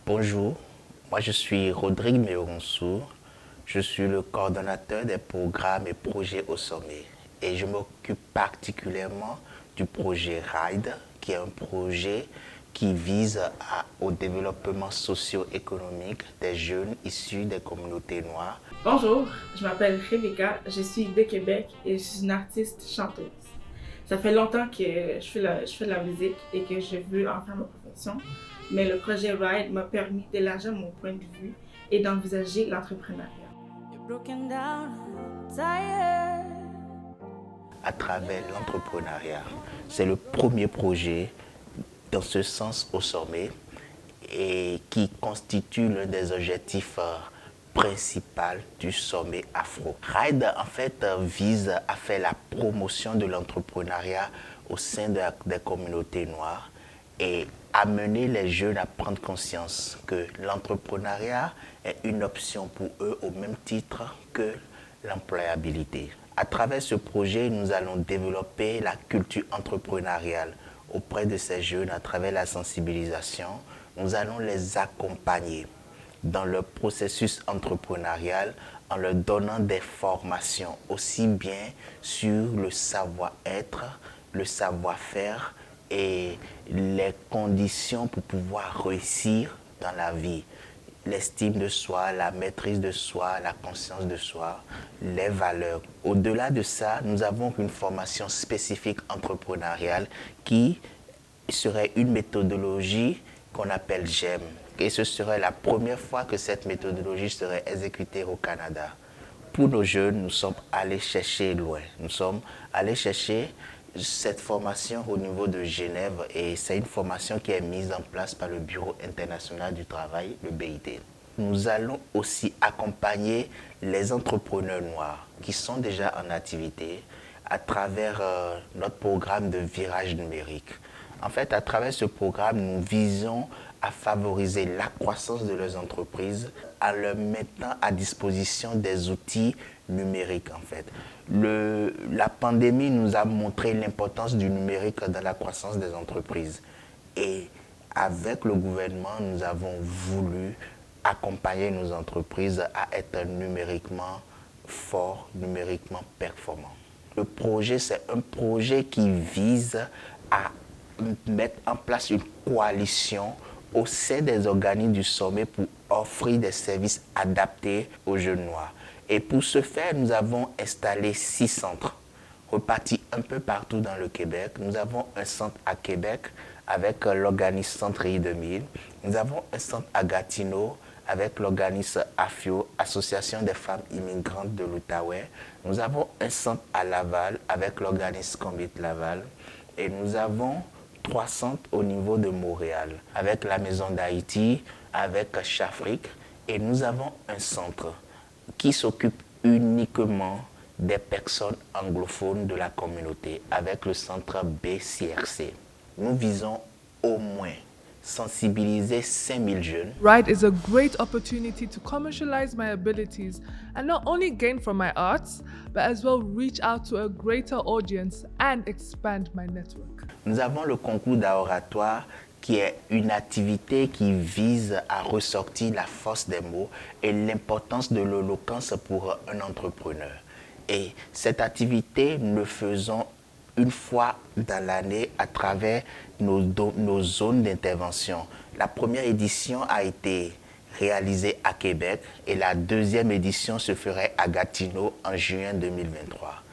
Bonjour, moi je suis Rodrigue Meoronsou, je suis le coordonnateur des programmes et projets au sommet et je m'occupe particulièrement du projet RIDE qui est un projet qui vise au développement socio-économique des jeunes issus des communautés noires. Bonjour, je m'appelle Rebecca, je suis de Québec et je suis une artiste chanteuse. Ça fait longtemps que je fais de la musique et que je veux en faire ma profession, mais le projet RIDE m'a permis d'élargir mon point de vue et d'envisager l'entrepreneuriat. À travers l'entrepreneuriat, c'est le premier projet dans ce sens au sommet et qui constitue l'un des objectifs principaux du sommet Afro. RIDE en fait vise à faire la promotion de l'entrepreneuriat au sein des communautés noires et amener les jeunes à prendre conscience que l'entrepreneuriat est une option pour eux au même titre que l'employabilité. À travers ce projet, nous allons développer la culture entrepreneuriale auprès de ces jeunes à travers la sensibilisation. Nous allons les accompagner dans leur processus entrepreneurial en leur donnant des formations aussi bien sur le savoir-être, le savoir-faire et les conditions pour pouvoir réussir dans la vie. L'estime de soi, la maîtrise de soi, la conscience de soi, les valeurs. Au-delà de ça, nous avons une formation spécifique entrepreneuriale qui serait une méthodologie qu'on appelle GEM. Et ce serait la première fois que cette méthodologie serait exécutée au Canada. Pour nos jeunes, nous sommes allés chercher loin. Nous sommes allés chercher cette formation au niveau de Genève et c'est une formation qui est mise en place par le Bureau international du travail, le BIT. Nous allons aussi accompagner les entrepreneurs noirs qui sont déjà en activité à travers notre programme de virage numérique. En fait, à travers ce programme, nous visons à favoriser la croissance de leurs entreprises en leur mettant à disposition des outils numériques. En fait. La pandémie nous a montré l'importance du numérique dans la croissance des entreprises. Et avec le gouvernement, nous avons voulu accompagner nos entreprises à être numériquement forts, numériquement performants. Le projet, c'est un projet qui vise à mettre en place une coalition au sein des organismes du sommet pour offrir des services adaptés aux jeunes noirs. Et pour ce faire, nous avons installé 6 centres repartis un peu partout dans le Québec. Nous avons un centre à Québec avec l'organisme Centre I2000. Nous avons un centre à Gatineau avec l'organisme AFIO, Association des femmes immigrantes de l'Outaouais. Nous avons un centre à Laval avec l'organisme Combit Laval. Et nous avons 3 centres au niveau de Montréal, avec la Maison d'Haïti, avec Chafrique. Et nous avons un centre qui s'occupe uniquement des personnes anglophones de la communauté, avec le centre BCRC. Nous visons au moins sensibiliser 5000 jeunes. RIDE is a great opportunity to commercialize my abilities and not only gain from my arts, but as well reach out to a greater audience and expand my network. Nous avons le concours d'oratoire qui est une activité qui vise à ressortir la force des mots et l'importance de l'éloquence pour un entrepreneur. Et cette activité, nous le faisons une fois dans l'année à travers nos zones d'intervention. La première édition a été réalisée à Québec et la deuxième édition se ferait à Gatineau en juin 2023.